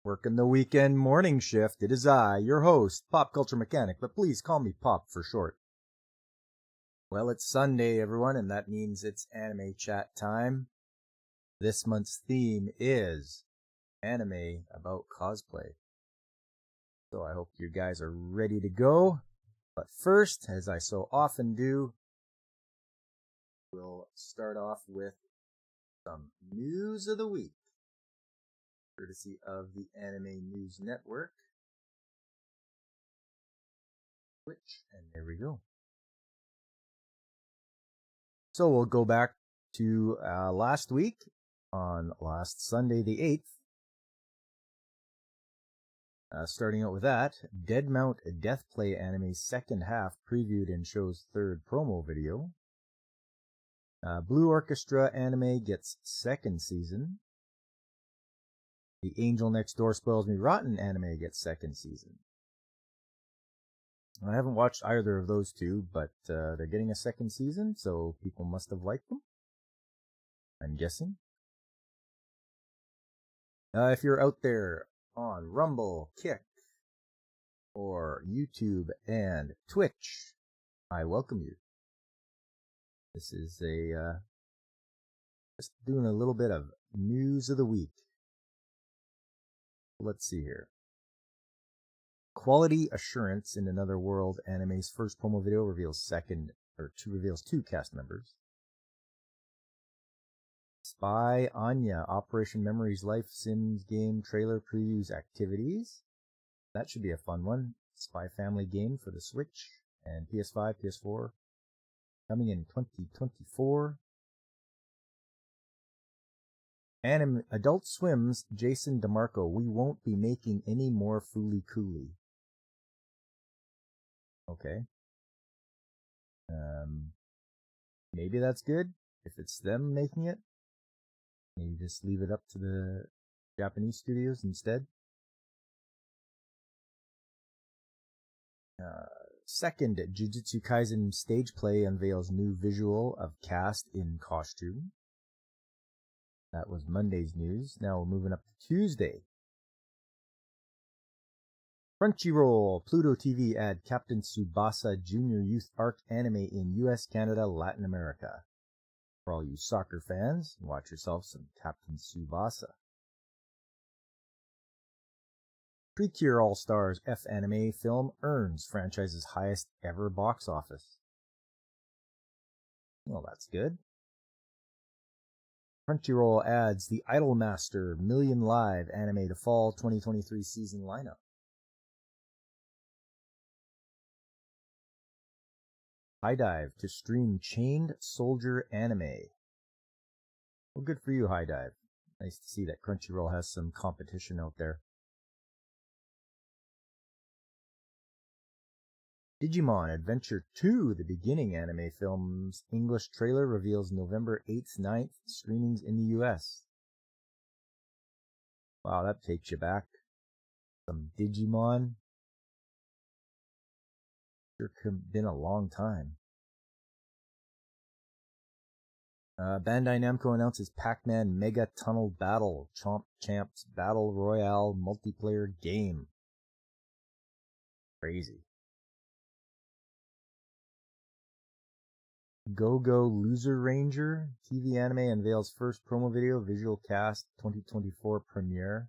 Working the weekend morning shift, it is I, your host, Pop Culture Mechanic, but please call me Pop for short. Well, it's Sunday, everyone, and that means it's anime chat time. This month's theme is anime about cosplay. So I hope you guys are ready to go. But first, as I so often do, we'll start off with some news of the week, courtesy of the Anime News Network. And there we go. So we'll go back to last week, on last Sunday the 8th. Starting out with that, Dead Mount Deathplay anime's second half previewed in show's third promo video. Blue Orchestra anime gets second season. The Angel Next Door Spoils Me Rotten anime gets second season. I haven't watched either of those two, but they're getting a second season, so people must have liked them, I'm guessing. If you're out there on Rumble, Kick, or YouTube and Twitch, I welcome you. This is just doing a little bit of news of the week. Let's see here. Quality Assurance in Another World anime's first promo video reveals two cast members. Spy Anya Operation Memory's Life Sims game trailer previews activities. That should be a fun one. Spy Family game for the Switch and PS5, PS4. Coming in 2024. Adult Swim's Jason DeMarco. We won't be making any more Fooly Cooly. Okay. Maybe that's good if it's them making it. Maybe just leave it up to the Japanese studios instead. Second, Jujutsu Kaisen stage play unveils new visual of cast in costume. That was Monday's news. Now we're moving up to Tuesday. Crunchyroll, Pluto TV add Captain Tsubasa Junior Youth Arc anime in US, Canada, Latin America. For all you soccer fans, watch yourself some Captain Tsubasa. Precure All-Stars F anime film earns franchise's highest ever box office. Well, that's good. Crunchyroll adds the Idolmaster Million Live anime to fall 2023 season lineup. High Dive to stream Chained Soldier anime. Well, good for you, High Dive. Nice to see that Crunchyroll has some competition out there. Digimon Adventure 2, the beginning anime film's English trailer reveals November 8th, 9th screenings in the US. Wow, that takes you back. Some Digimon. Sure been a long time. Bandai Namco announces Pac-Man Mega Tunnel Battle, Chomp Champs Battle Royale multiplayer game. Crazy. Go-Go Loser Ranger TV anime unveils first promo video, visual cast 2024 premiere.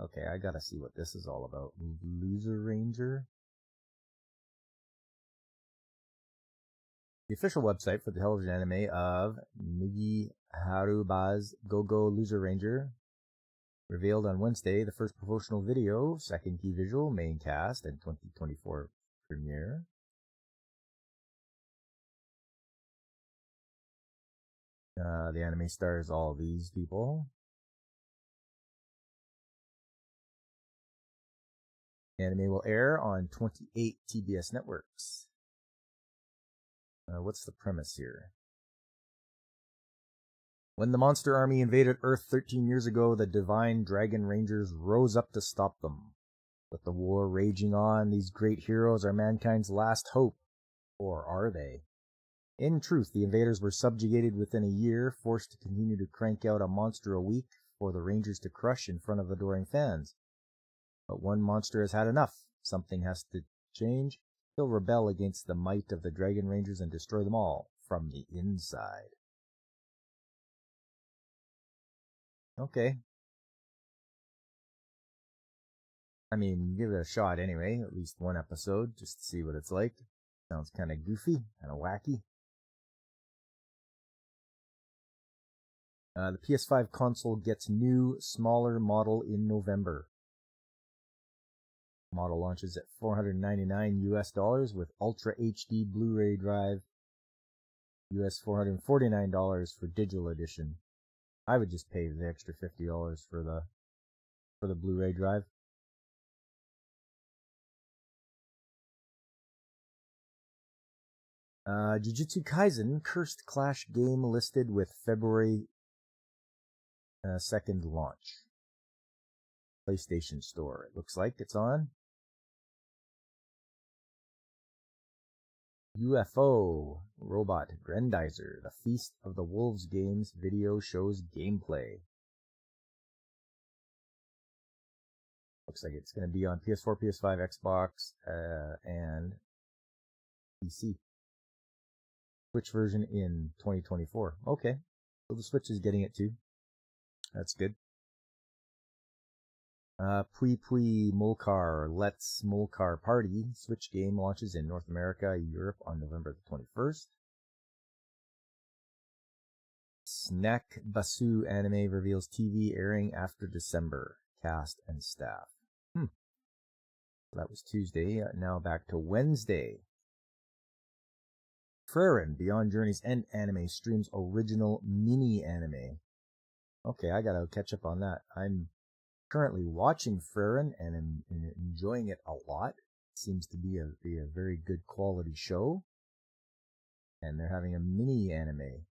Okay, I gotta see what this is all about. Loser Ranger? The official website for the television anime of Migi Haruba's Go-Go Loser Ranger revealed on Wednesday the first promotional video, second key visual, main cast, and 2024 premiere. The anime stars all these people. The anime will air on 28 TBS networks. What's the premise here? When the monster army invaded Earth 13 years ago, the divine dragon rangers rose up to stop them. With the war raging on, these great heroes are mankind's last hope. Or are they? In truth, the invaders were subjugated within a year, forced to continue to crank out a monster a week, for the Rangers to crush in front of adoring fans. But one monster has had enough. Something has to change. He'll rebel against the might of the Dragon Rangers and destroy them all from the inside. Okay. I mean, give it a shot anyway, at least one episode, just to see what it's like. Sounds kind of goofy, kind of wacky. The PS5 console gets new, smaller model in November. Model launches at $499 US with Ultra HD Blu-ray drive, US $449 for digital edition. I would just pay the extra $50 for the Blu-ray drive. Jujutsu Kaisen Cursed Clash game listed with February 2nd launch. PlayStation Store. It looks like it's on. UFO Robot Grendizer, the Feast of the Wolves games video shows gameplay. Looks like it's going to be on PS4, PS5, Xbox, and PC. Switch version in 2024. Okay, so the Switch is getting it too. That's good. Pui Pui Molcar Let's Molcar Party Switch game launches in North America, Europe on November the 21st. Snack Basu anime reveals TV airing after December. Cast and staff. That was Tuesday. Now back to Wednesday. Frieren Beyond Journey's End anime streams original mini anime. Okay, I gotta catch up on that. I'm currently watching Frieren and am enjoying it a lot. It seems to be a very good quality show. And they're having a mini anime.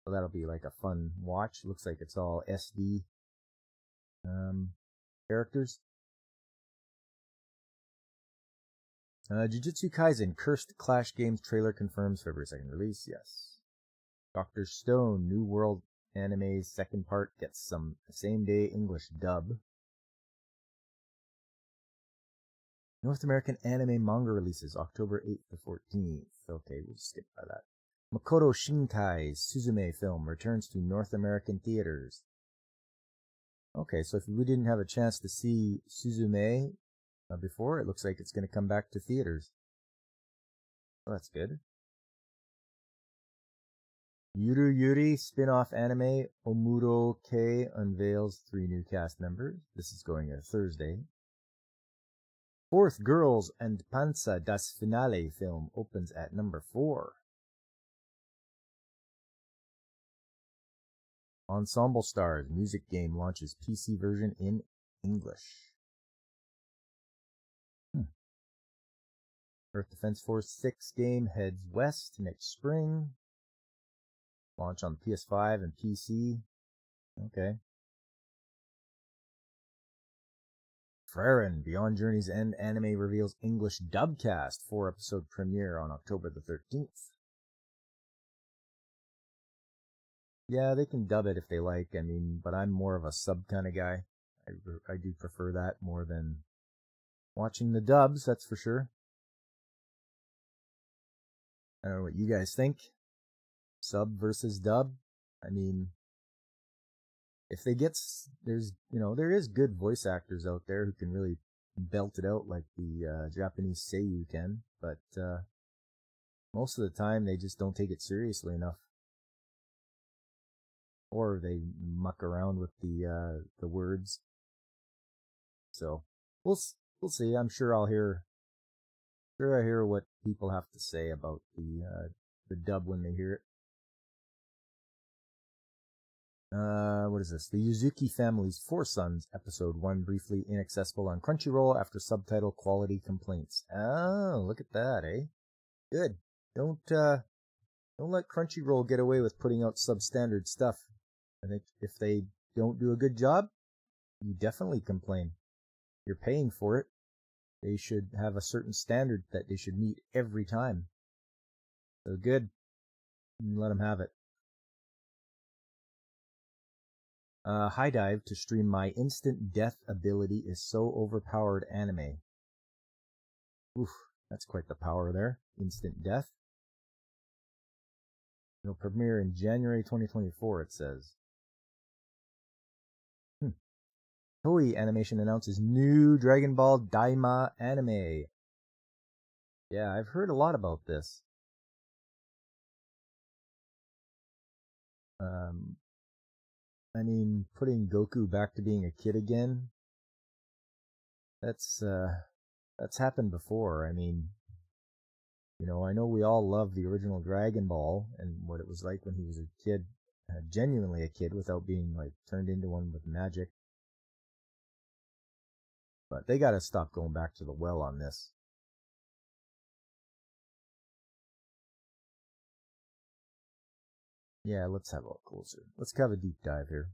So that'll be like a fun watch. Looks like it's all SD characters. Jujutsu Kaisen Cursed Clash Games trailer confirms February 2nd release. Yes. Dr. Stone New World anime's second part gets some same day English dub. North American anime manga releases October 8th to 14th. Okay, we'll skip by that. Makoto Shinkai's Suzume film returns to North American theaters. Okay, so if we didn't have a chance to see Suzume before, it looks like it's going to come back to theaters. Well, that's good. Yuru Yuri spin-off anime Omuro K unveils 3 new cast members. This is going on Thursday. Fourth Girls and Panza das Finale film opens at number 4. Ensemble Stars music game launches PC version in English. Earth Defense Force 6 game heads west next spring. Launch on PS5 and PC. Okay. Frieren Beyond Journey's End anime reveals English dubcast 4-episode premiere on October the 13th. Yeah, they can dub it if they like, but I'm more of a sub kind of guy. I do prefer that more than watching the dubs, that's for sure. I don't know what you guys think. Sub versus dub. If they get, there is good voice actors out there who can really belt it out like the Japanese seiyuu can, but most of the time they just don't take it seriously enough. Or they muck around with the words. So we'll see. I'm sure I hear what people have to say about the dub when they hear it. What is this? The Yuzuki Family's 4 Sons episode 1 briefly inaccessible on Crunchyroll after subtitle quality complaints. Oh, look at that, eh? Good. Don't let Crunchyroll get away with putting out substandard stuff. I think if they don't do a good job, you definitely complain. You're paying for it. They should have a certain standard that they should meet every time. So good. Let them have it. High dive to stream my instant death ability is so overpowered anime. Oof, that's quite the power there. Instant death. It'll premiere in January 2024, it says. Toei Animation announces new Dragon Ball Daima anime. Yeah, I've heard a lot about this. I mean, putting Goku back to being a kid again, that's happened before. I mean, you know, I know we all love the original Dragon Ball and what it was like when he was a kid, genuinely a kid without being like turned into one with magic. But they gotta stop going back to the well on this. Yeah, let's have a look closer. Let's have a deep dive here.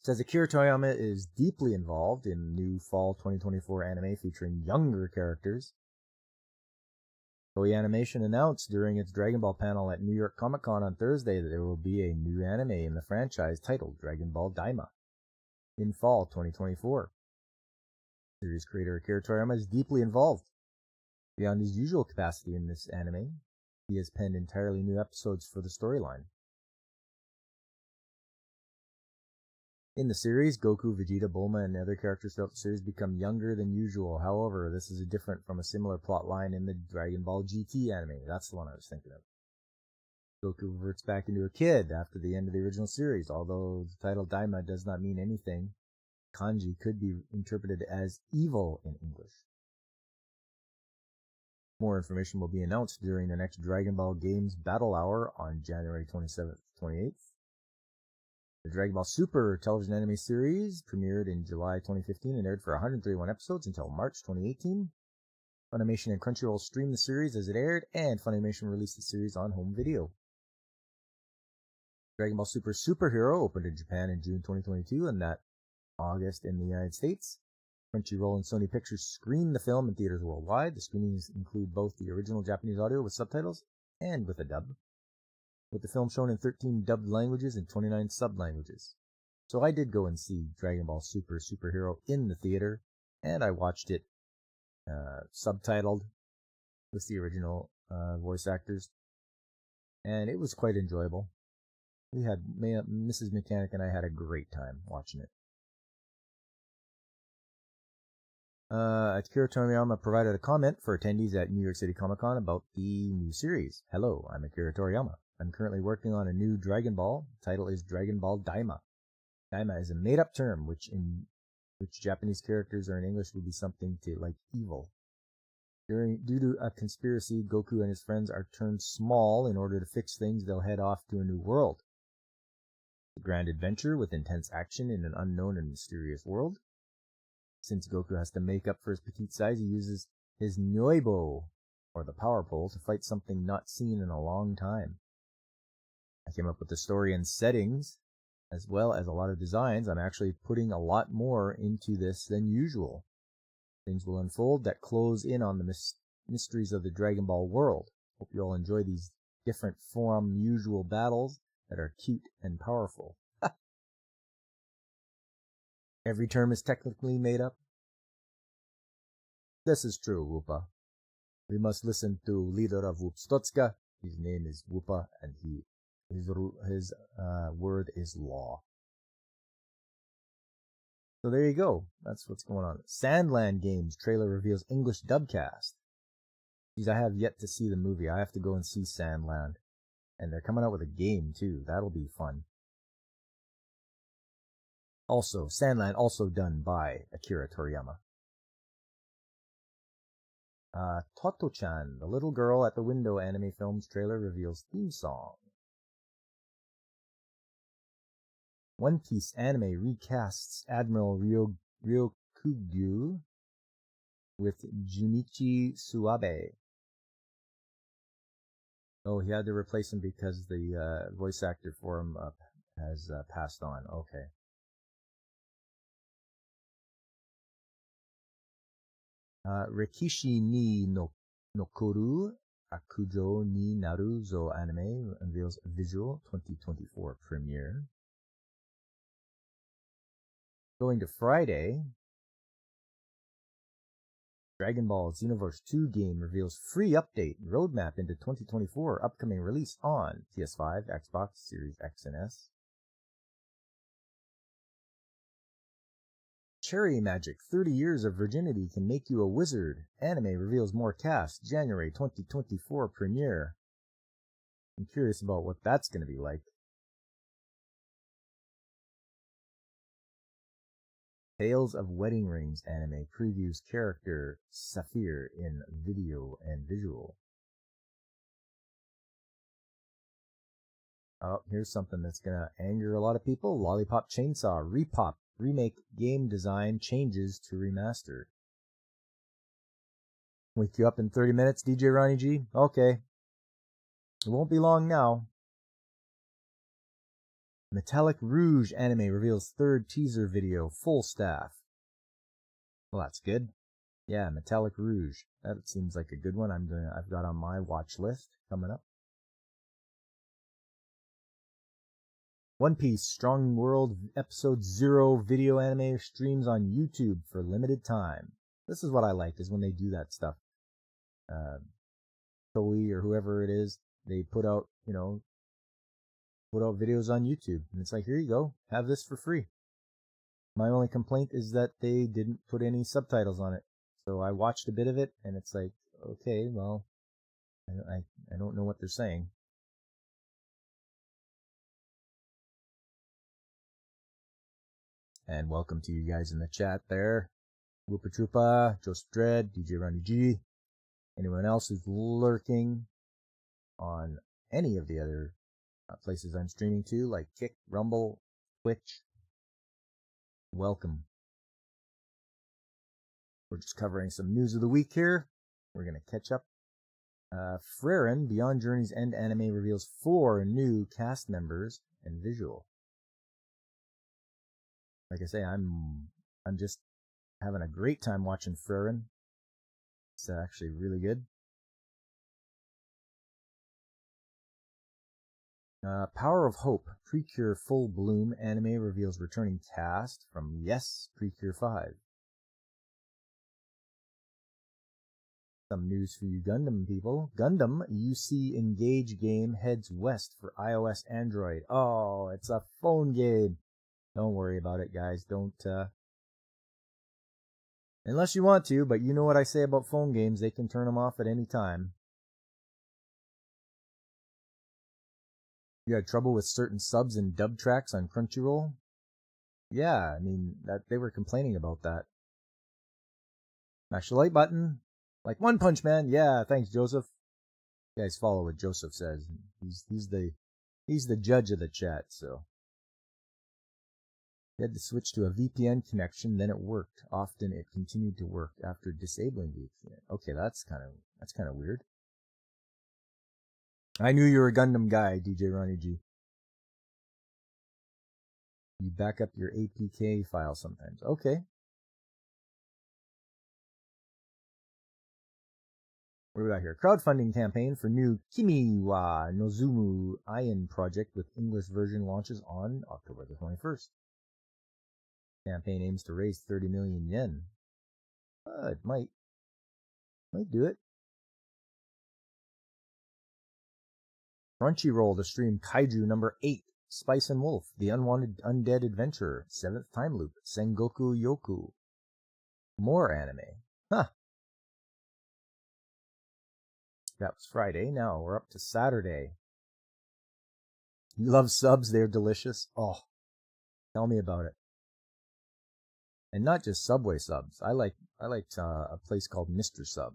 It says Akira Toriyama is deeply involved in new fall 2024 anime featuring younger characters. Toei Animation announced during its Dragon Ball panel at New York Comic Con on Thursday that there will be a new anime in the franchise titled Dragon Ball Daima in fall 2024. Series creator Akira Toriyama is deeply involved. Beyond his usual capacity in this anime, he has penned entirely new episodes for the storyline. In the series, Goku, Vegeta, Bulma, and other characters throughout the series become younger than usual. However, this is different from a similar plot line in the Dragon Ball GT anime. That's the one I was thinking of. Goku reverts back into a kid after the end of the original series. Although the title Daima does not mean anything, kanji could be interpreted as evil in English. More information will be announced during the next Dragon Ball Games Battle Hour on January 27th, 28th. The Dragon Ball Super television anime series premiered in July 2015 and aired for 131 episodes until March 2018. Funimation and Crunchyroll streamed the series as it aired, and Funimation released the series on home video. Dragon Ball Super Superhero opened in Japan in June 2022 and that August in the United States. Crunchyroll and Sony Pictures screened the film in theaters worldwide. The screenings include both the original Japanese audio with subtitles and with a dub, with the film shown in 13 dubbed languages and 29 sub-languages. So I did go and see Dragon Ball Super Superhero in the theater, and I watched it subtitled with the original voice actors, and it was quite enjoyable. We had Mrs. Mechanic and I had a great time watching it. Akira Toriyama provided a comment for attendees at New York City Comic Con about the new series. Hello, I'm Akira Toriyama. I'm currently working on a new Dragon Ball. The title is Dragon Ball Daima. Daima is a made-up term, which Japanese characters or in English would be something to like evil. Due to a conspiracy, Goku and his friends are turned small. In order to fix things, they'll head off to a new world. A grand adventure with intense action in an unknown and mysterious world. Since Goku has to make up for his petite size, he uses his Noibo, or the power pole, to fight something not seen in a long time. I came up with the story and settings, as well as a lot of designs. I'm actually putting a lot more into this than usual. Things will unfold that close in on the mysteries of the Dragon Ball world. Hope you all enjoy these different from usual battles that are cute and powerful. Every term is technically made up. This is true, Woopa. We must listen to leader of Woopstotska. His name is Woopa, and his word is law. So there you go. That's what's going on. Sandland Games trailer reveals English dubcast. Geez, I have yet to see the movie. I have to go and see Sandland. And they're coming out with a game, too. That'll be fun. Also, Sandland, also done by Akira Toriyama. Toto-chan, the little girl at the window anime film's trailer reveals theme song. One Piece anime recasts Admiral Ryokugyu with Junichi Suabe. Oh, he had to replace him because the voice actor for him has passed on. Okay. Rikishi ni Nokoru Akujo ni Naru zo anime unveils visual 2024 premiere. Going to Friday, Dragon Ball Xenoverse 2 game reveals free update and roadmap into 2024, upcoming release on PS5, Xbox Series X and S. Cherry Magic, 30 Years of Virginity Can Make You a Wizard. Anime reveals more cast, January 2024 premiere. I'm curious about what that's going to be like. Tales of Wedding Rings anime previews character Saphir in video and visual. Oh, here's something that's going to anger a lot of people. Lollipop Chainsaw Repop remake game design changes to remaster. Wake you up in 30 minutes, DJ Ronnie G? Okay. It won't be long now. Metallic Rouge anime reveals third teaser video, full staff. Well, that's good. Yeah, Metallic Rouge. That seems like a good one. I've got on my watch list coming up. One Piece Strong World Episode 0 video anime streams on YouTube for limited time. This is what I like, is when they do that stuff. Toei or whoever it is, they put out videos on YouTube. And it's like, here you go, have this for free. My only complaint is that they didn't put any subtitles on it. So I watched a bit of it, and it's like, okay, well, I don't know what they're saying. And welcome to you guys in the chat there. Whoopa Troopa, Joseph Dredd, DJ Ronnie G. Anyone else who's lurking on any of the other places I'm streaming to, like Kick, Rumble, Twitch, welcome. We're just covering some news of the week here. We're going to catch up. Frieren, Beyond Journey's End anime reveals 4 new cast members and visual. Like I say, I'm just having a great time watching Frieren. It's actually really good. Power of Hope, Precure Full Bloom anime reveals returning cast from Yes, Precure 5. Some news for you Gundam people. Gundam UC Engage game heads west for iOS Android. Oh, it's a phone game. Don't worry about it, guys. Don't, unless you want to, but you know what I say about phone games. They can turn them off at any time. You had trouble with certain subs and dub tracks on Crunchyroll? Yeah, I mean, that they were complaining about that. Smash the like button. Like One Punch Man. Yeah, thanks, Joseph. You guys follow what Joseph says. He's the judge of the chat, so. You had to switch to a VPN connection, then it worked. Often it continued to work after disabling VPN. Okay, that's kind of weird. I knew you were a Gundam guy, DJ Ronnie G. You back up your APK file sometimes. Okay. What do we got here? Crowdfunding campaign for new Kimi wa Nozumu Iron project with English version launches on October the 21st. Campaign aims to raise 30 million yen. It might do it. Crunchyroll to stream Kaiju number 8, Spice and Wolf, The Unwanted Undead Adventurer, 7th Time Loop, Sengoku Yoku. More anime. Huh. That was Friday. Now we're up to Saturday. You love subs? They're delicious. Oh, tell me about it. And not just Subway subs. I liked a place called Mr. Sub,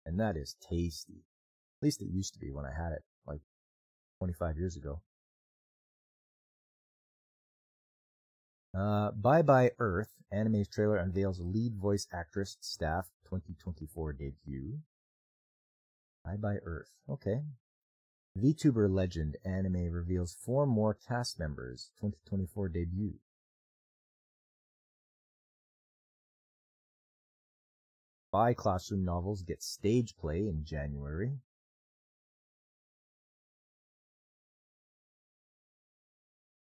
and that is tasty. At least it used to be when I had it, like 25 years ago. Bye Bye Earth, anime's trailer unveils lead voice actress staff 2024 debut. Bye Bye Earth, okay. VTuber Legend anime reveals 4 more cast members 2024 debut. Spy Classroom novels get stage play in January.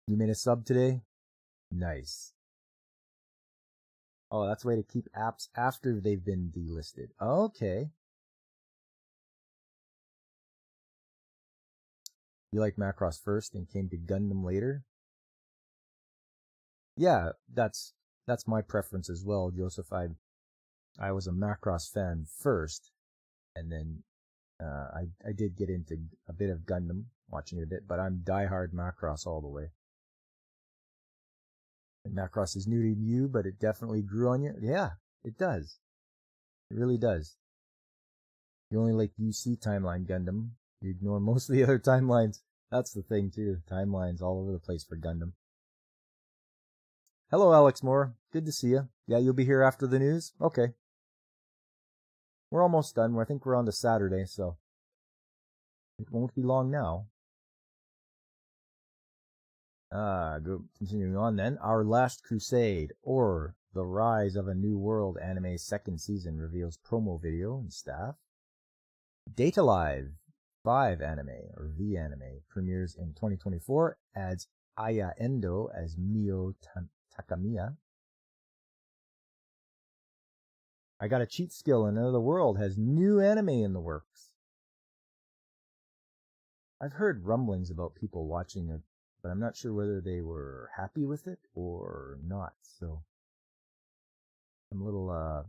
You made a sub today? Nice. Oh, that's a way to keep apps after they've been delisted. Okay. You liked Macross first and came to Gundam later? Yeah, that's my preference as well, Joseph. I was a Macross fan first, and then I did get into a bit of Gundam, watching it a bit, but I'm diehard Macross all the way. And Macross is new to you, but it definitely grew on you. Yeah, it does. It really does. You only like UC timeline Gundam. You ignore most of the other timelines. That's the thing too. Timelines all over the place for Gundam. Hello, Alex Moore. Good to see you. Yeah, you'll be here after the news? Okay. We're almost done. I think we're on to Saturday, so it won't be long now. Continuing on then. Our Last Crusade, or The Rise of a New World anime's second season reveals promo video and staff. Data Live 5 anime, or V anime, premieres in 2024, adds Aya Endo as Mio Takamiya. I Got a Cheat Skill in Another World has new anime in the works. I've heard rumblings about people watching it, but I'm not sure whether they were happy with it or not, so I'm a little out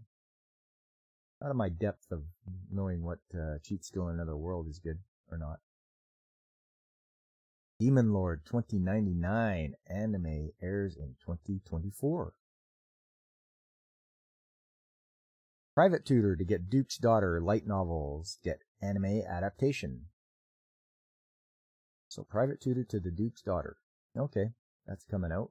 of my depth of knowing what Cheat Skill in Another World is good or not. Demon Lord 2099 anime airs in 2024. Private Tutor to Get Duke's Daughter light novels get anime adaptation. So Private Tutor to the Duke's Daughter. Okay, that's coming out.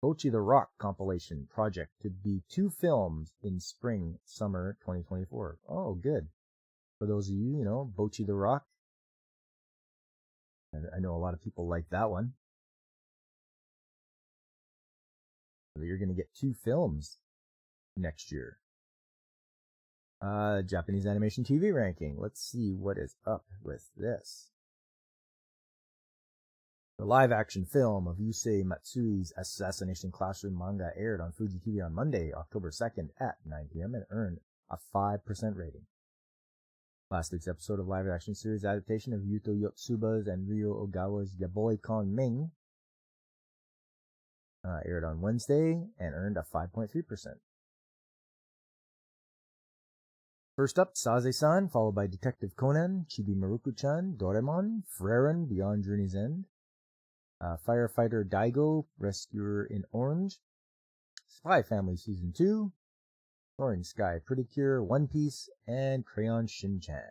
Bocchi the Rock compilation project to be 2 films in summer 2024. Oh, good. For those of you, Bocchi the Rock. I know a lot of people like that one. So you're going to get 2 films next year. Japanese animation TV ranking. Let's see what is up with this. The live-action film of Yusei Matsui's Assassination Classroom manga aired on Fuji TV on Monday, October 2nd at 9 p.m. and earned a 5% rating. Last week's episode of live-action series adaptation of Yuto Yotsuba's and Ryo Ogawa's Yaboy Con Ming aired on Wednesday and earned a 5.3%. First up, Saze-san, followed by Detective Conan, Chibi Maruko-chan, Doraemon, Frieren, Beyond Journey's End, Firefighter Daigo, Rescuer in Orange, Spy Family Season 2, Soaring Sky Pretty Cure, One Piece, and Crayon Shin-chan.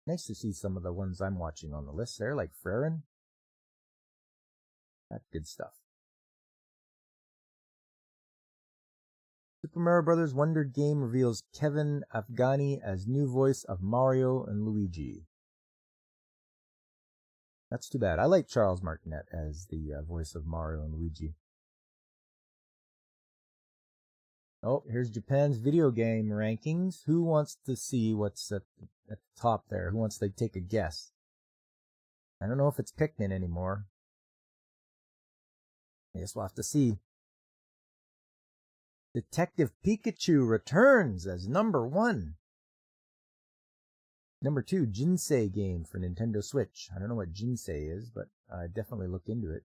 Nice to see some of the ones I'm watching on the list there, like Frieren. That's good stuff. Super Mario Bros. Wonder Game reveals Kevin Afghani as new voice of Mario and Luigi. That's too bad. I like Charles Martinet as the voice of Mario and Luigi. Oh, here's Japan's video game rankings. Who wants to see what's at the top there? Who wants to take a guess? I don't know if it's Pikmin anymore. I guess we'll have to see. Detective Pikachu returns as number 1. Number 2, Jinsei game for Nintendo Switch. I don't know what Jinsei is, but definitely look into it.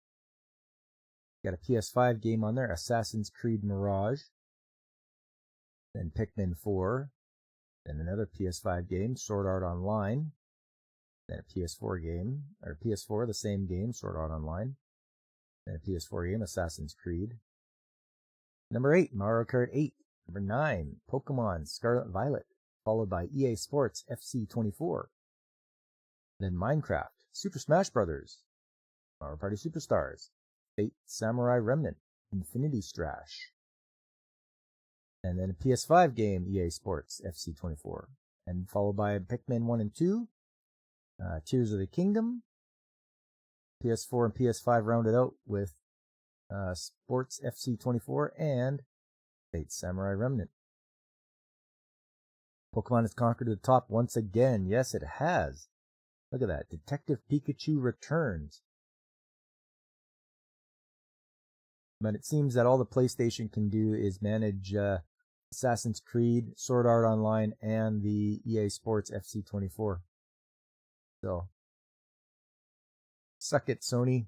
Got a PS5 game on there, Assassin's Creed Mirage. Then Pikmin 4. Then another PS5 game, Sword Art Online. Then a PS4 game, or PS4, the same game, Sword Art Online. Then a PS4 game, Assassin's Creed. Number 8, Mario Kart 8. Number 9, Pokemon Scarlet Violet, followed by EA Sports FC24. Then Minecraft, Super Smash Bros., Mario Party Superstars, Fate Samurai Remnant, Infinity Strash. And then a PS5 game, EA Sports FC24. And followed by Pikmin 1 and 2, Tears of the Kingdom, PS4 and PS5 rounded out with Sports FC24 and Fate Samurai Remnant. Pokemon has conquered the top once again. Yes, it has. Look at that. Detective Pikachu returns. But it seems that all the PlayStation can do is manage Assassin's Creed, Sword Art Online, and the EA Sports FC24. So, suck it, Sony.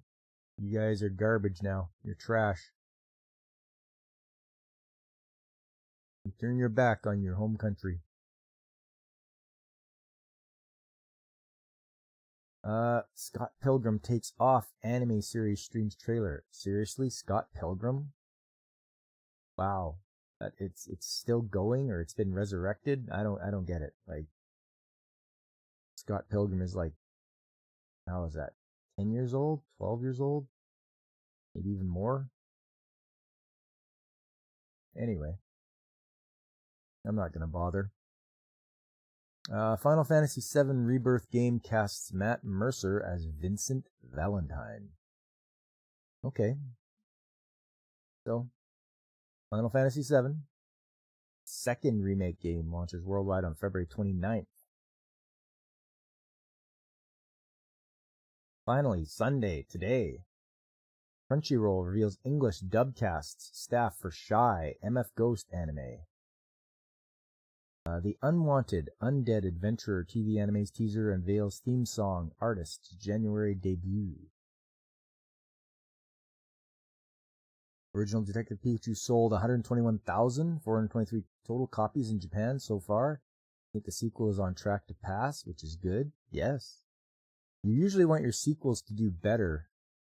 You guys are garbage now. You're trash. You turn your back on your home country. Scott Pilgrim takes off anime series streams trailer. Seriously, Scott Pilgrim? Wow. That it's still going, or it's been resurrected? I don't get it. Like, Scott Pilgrim is like, how is that? 10 years old? 12 years old? Maybe even more? Anyway, I'm not gonna bother. Final Fantasy VII Rebirth game casts Matt Mercer as Vincent Valentine. Okay. So, Final Fantasy VII, second remake game, launches worldwide on February 29th. Finally, Sunday, today, Crunchyroll reveals English dubcasts staff for Shy MF Ghost anime. The Unwanted Undead Adventurer TV anime's teaser unveils theme song artist's January debut. Original Detective Pikachu sold 121,423 total copies in Japan so far. I think the sequel is on track to pass, which is good. Yes. You usually want your sequels to do better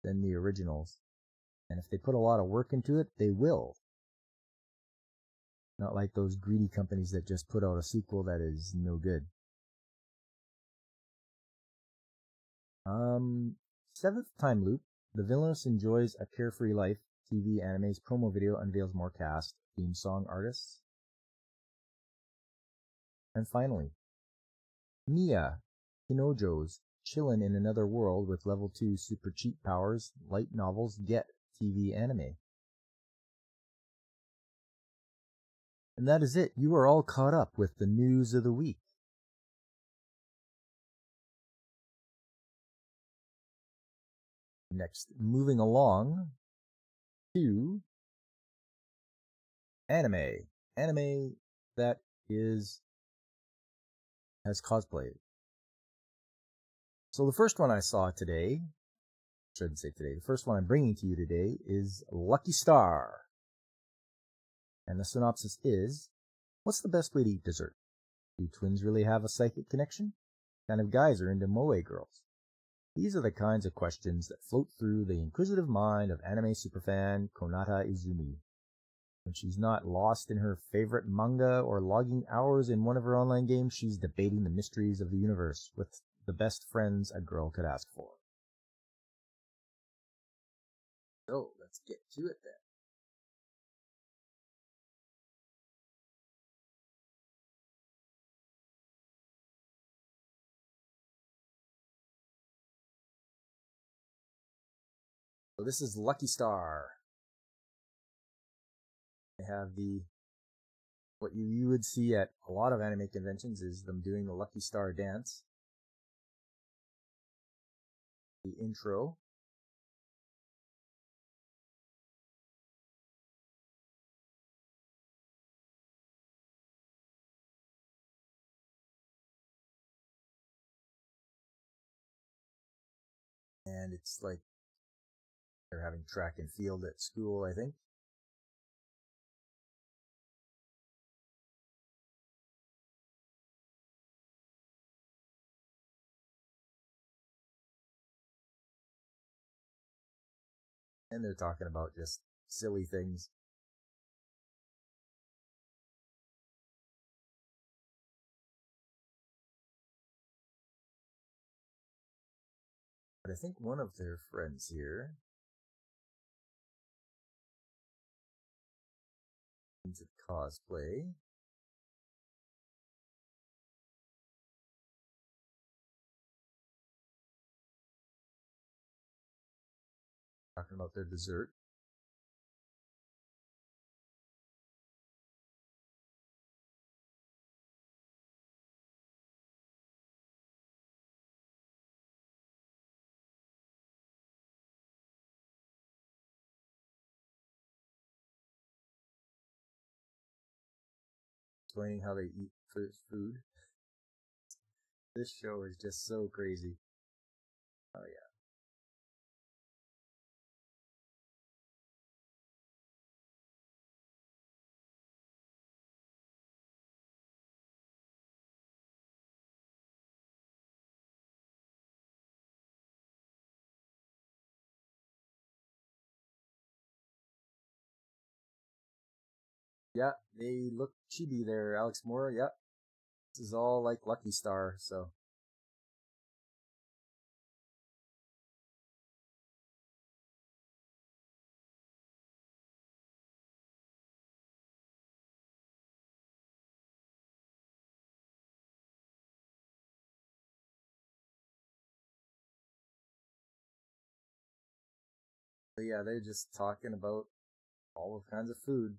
than the originals. And if they put a lot of work into it, they will. Not like those greedy companies that just put out a sequel that is no good. Seventh Time Loop. The Villainous Enjoys a Carefree Life TV anime's promo video unveils more cast, theme song artists. And finally, Mia Kinojo's Chillin' in Another World with Level 2 Super Cheat Powers light novels get TV anime. And that is it. You are all caught up with the news of the week. Next, moving along to anime. Anime that has cosplay. So the first one I saw today, shouldn't say today, the first one I'm bringing to you today is Lucky Star. And the synopsis is, what's the best way to eat dessert? Do twins really have a psychic connection? What kind of guys are into moe girls? These are the kinds of questions that float through the inquisitive mind of anime superfan Konata Izumi. When she's not lost in her favorite manga or logging hours in one of her online games, she's debating the mysteries of the universe with the best friends a girl could ask for. So, let's get to it then. So this is Lucky Star. They have what you would see at a lot of anime conventions is them doing the Lucky Star dance. The intro. And it's like they're having track and field at school, I think. And they're talking about just silly things. But I think one of their friends here into cosplay. Talking about their dessert. explaining how they eat food. This show is just so crazy. Oh yeah. Yeah, they look chibi there, Alex Moore. Yep. This is all like Lucky Star, so but yeah, they're just talking about all kinds of food.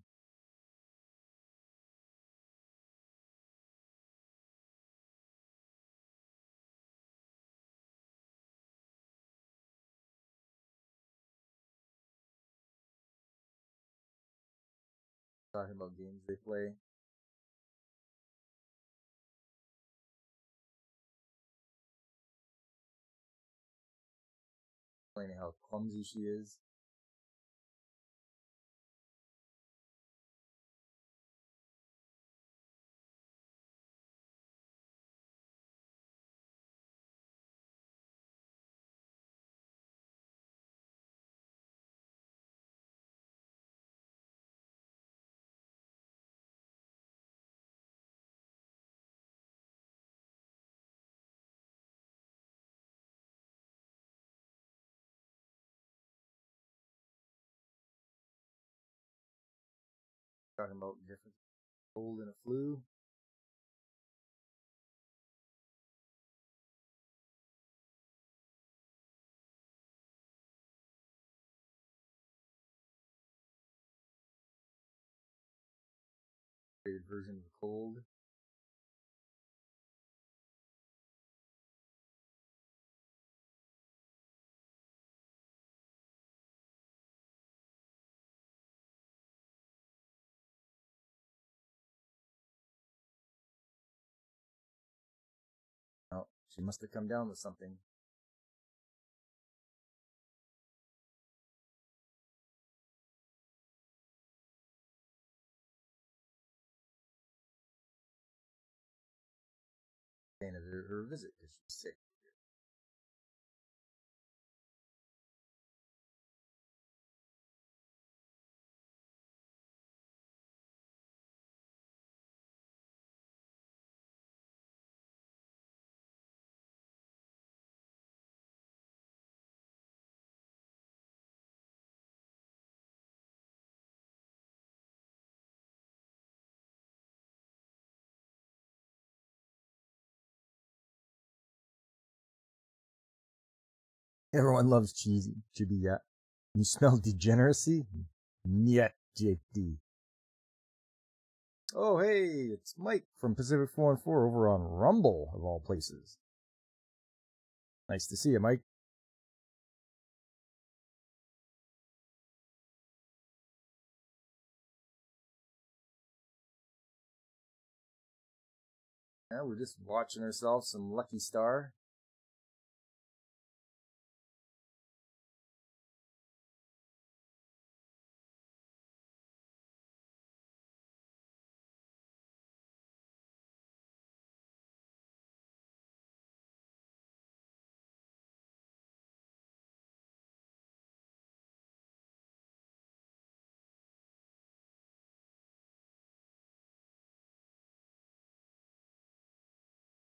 Talking about games they play. Explaining how clumsy she is. Talking about different cold and a flu. Upgraded version of the cold. Oh, she must have come down with something. Saying of her visit because she's sick. Everyone loves cheesy chibi. Yeah. You smell degeneracy? Niet, JD. Oh, hey, it's Mike from Pacific 414 over on Rumble, of all places. Nice to see you, Mike. Yeah, we're just watching ourselves some Lucky Star.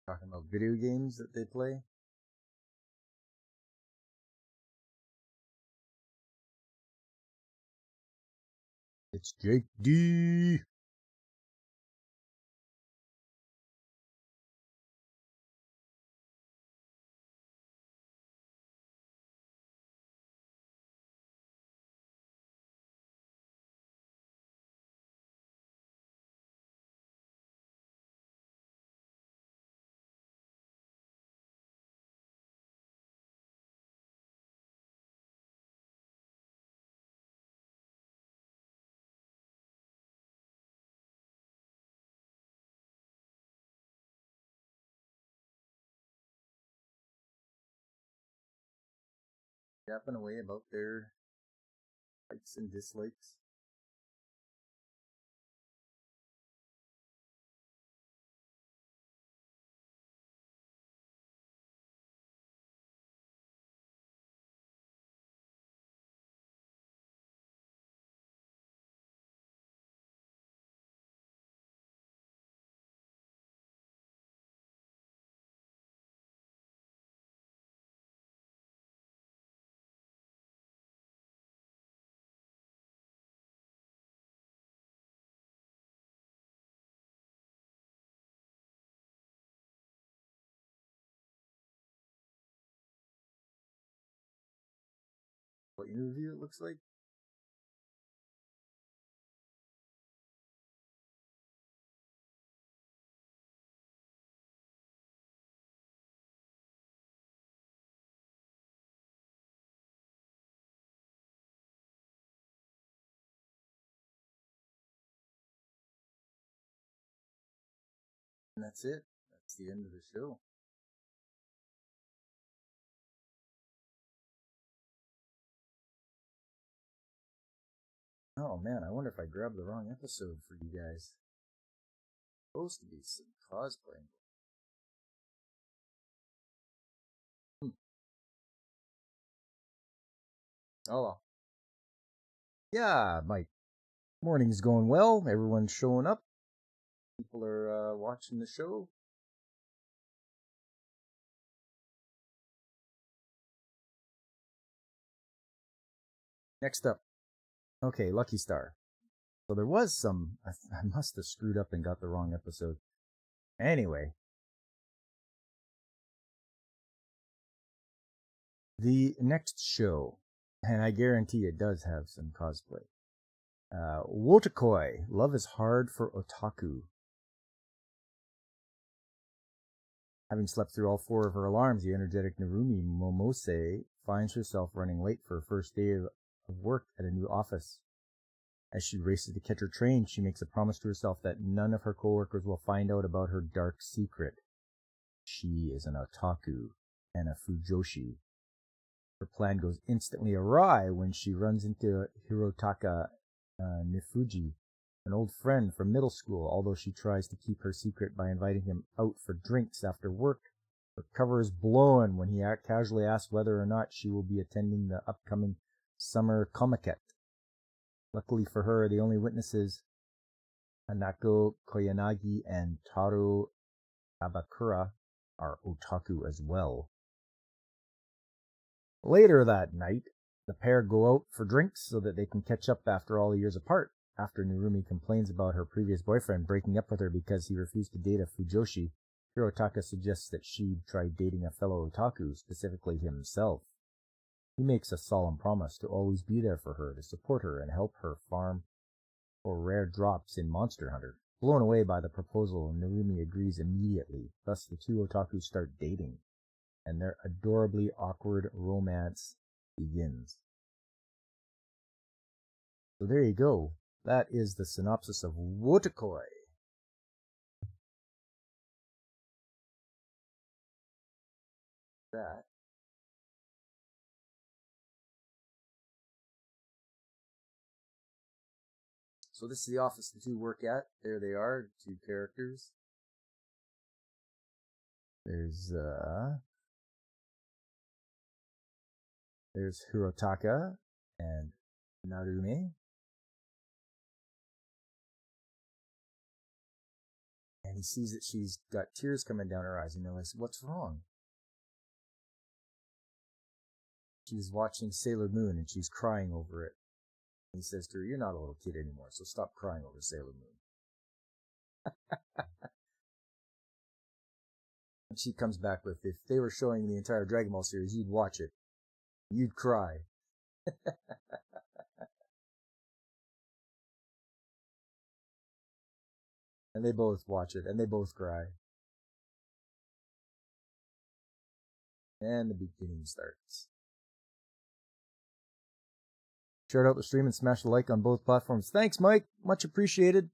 Talking about video games that they play. It's Jake D. yapping away about their likes and dislikes. What interview it looks like? And that's it. That's the end of the show. Oh man, I wonder if I grabbed the wrong episode for you guys. Supposed to be some cosplay. Oh well. Yeah, my morning's going well. Everyone's showing up. People are watching the show. Next up. Okay, Lucky Star. So there was some. I must have screwed up and got the wrong episode. Anyway. The next show, and I guarantee it does have some cosplay. Wotakoi, Love is Hard for Otaku. Having slept through all 4 of her alarms, the energetic Narumi Momose finds herself running late for her first day of work at a new office. As she races to catch her train, she makes a promise to herself that none of her coworkers will find out about her dark secret. She is an otaku and a fujoshi. Her plan goes instantly awry when she runs into Hirotaka Nifuji, an old friend from middle school, although she tries to keep her secret by inviting him out for drinks after work. Her cover is blown when he casually asks whether or not she will be attending the upcoming summer Comiket. Luckily for her, the only witnesses, Hanako Koyanagi and Taro Abakura, are otaku as well. Later that night, the pair go out for drinks so that they can catch up after all the years apart. After Narumi complains about her previous boyfriend breaking up with her because he refused to date a fujoshi, Hirotaka suggests that she try dating a fellow otaku, specifically himself. He makes a solemn promise to always be there for her, to support her, and help her farm for rare drops in Monster Hunter. Blown away by the proposal, Narumi agrees immediately. Thus, the 2 otakus start dating, and their adorably awkward romance begins. So there you go. That is the synopsis of Wotakoi. That. So this is the office the 2 work at. There they are, 2 characters. There's Hirotaka and Narumi. And he sees that she's got tears coming down her eyes, and they're like, what's wrong? She's watching Sailor Moon and she's crying over it. And he says to her, you're not a little kid anymore, so stop crying over Sailor Moon. And she comes back with, if they were showing the entire Dragon Ball series, you'd watch it. You'd cry. And they both watch it, and they both cry. And the beginning starts. Share out the stream and smash the like on both platforms. Thanks, Mike. Much appreciated.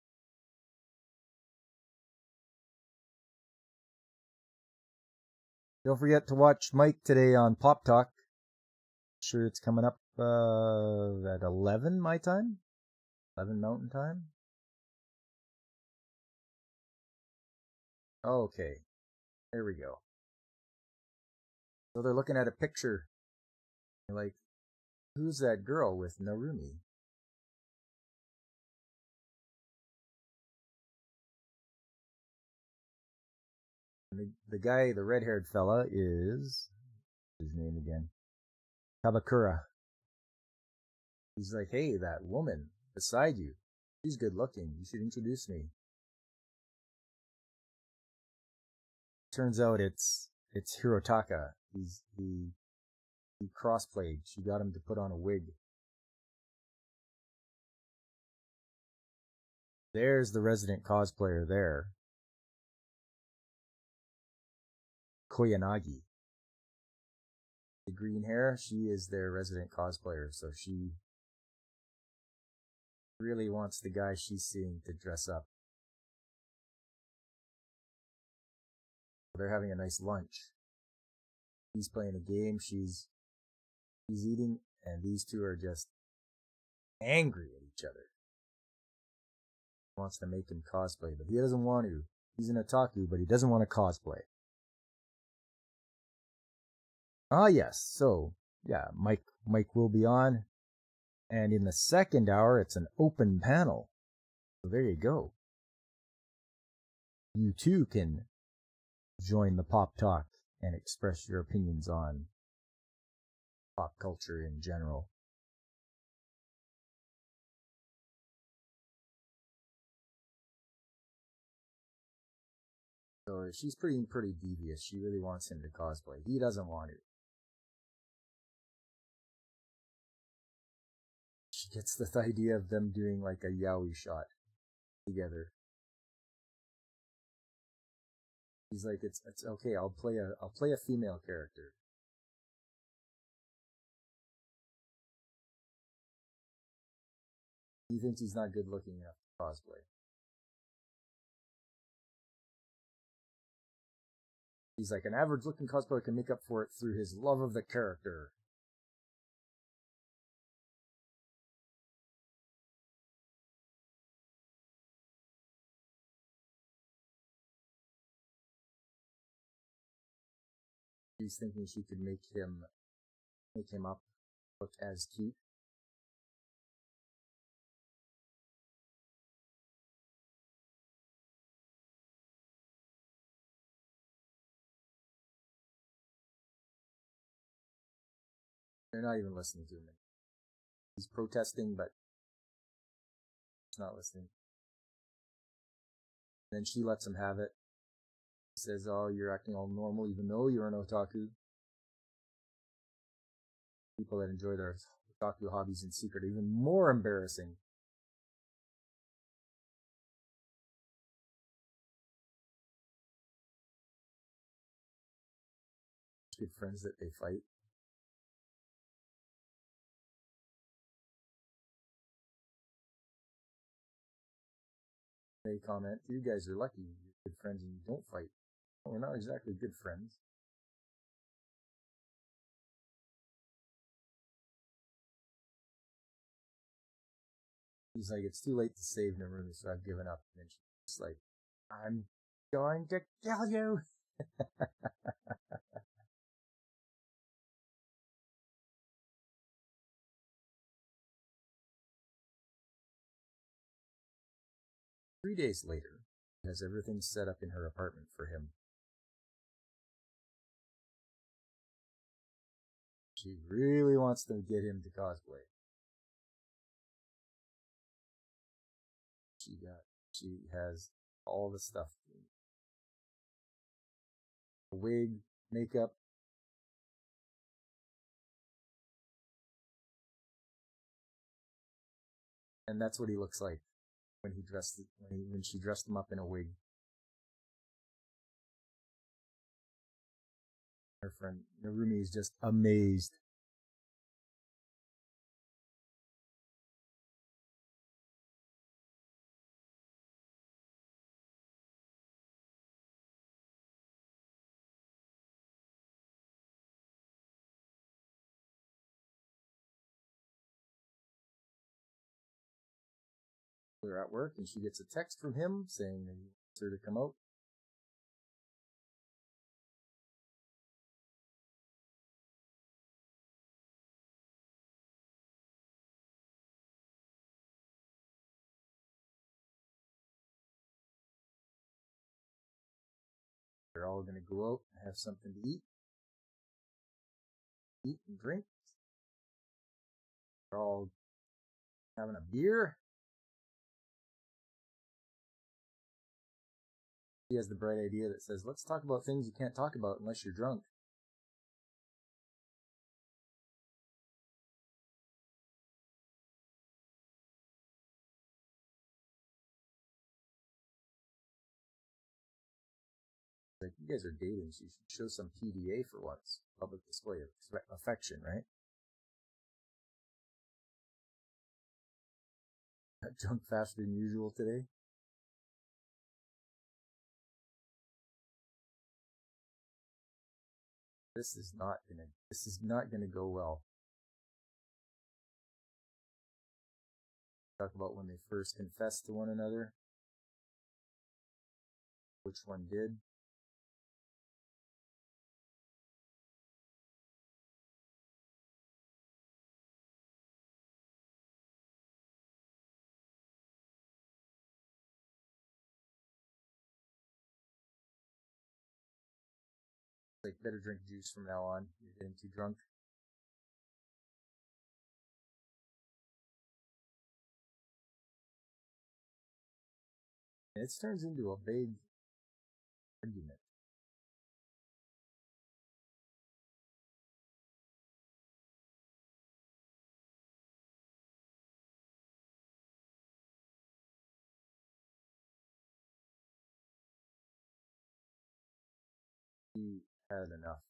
Don't forget to watch Mike today on Pop Talk. sure it's coming up at 11 my time, 11 Mountain Time. Okay, there we go. So they're looking at a picture. They're like, who's that girl with Narumi? And the guy, the red-haired fella, is his name again, Tabakura. He's like, hey, that woman beside you, she's good looking. You should introduce me. Turns out it's Hirotaka. He crossplayed. She got him to put on a wig. There's the resident cosplayer there. Koyanagi. The green hair, she is their resident cosplayer, so she really wants the guy she's seeing to dress up. They're having a nice lunch. He's playing a game, she's eating, and these two are just angry at each other. He wants to make him cosplay, but he doesn't want to. He's an otaku, but he doesn't want to cosplay. Ah, yes. So, yeah, Mike will be on. And in the second hour, it's an open panel. So there you go. You too can join the Pop Talk and express your opinions on pop culture in general. So she's pretty devious. She really wants him to cosplay. He doesn't want to. She gets the idea of them doing like a yaoi shot together. He's like, it's okay. I'll play a female character. He thinks he's not good looking enough to cosplay. He's like, an average looking cosplayer can make up for it through his love of the character. She's thinking she could make him up look as cute. They're not even listening to him. He's protesting, but he's not listening. Then she lets him have it. He says, oh, you're acting all normal even though you're an otaku. People that enjoy their otaku hobbies in secret are even more embarrassing. Good friends that they fight. They comment, you guys are lucky. You're good friends and you don't fight. Well, we're not exactly good friends. He's like, it's too late to save Narumi, so I've given up. And she's like, I'm going to kill you. 3 days later, she has everything set up in her apartment for him. She really wants to get him to cosplay. She has all the stuff. A wig, makeup. And that's what he looks like when she dressed him up in a wig. Her friend Narumi is just amazed. They're at work and she gets a text from him saying that he wants her to come out. They're all going to go out and have something to eat and drink. They're all having a beer. He has the bright idea that says, let's talk about things you can't talk about unless you're drunk. Like, you guys are dating, so you should show some PDA for once. Public display of affection, right? Got drunk faster than usual today. This is not gonna go well. Talk about when they first confessed to one another. Which one did? Like, better drink juice from now on. You're getting too drunk. And it turns into a big argument. He had enough.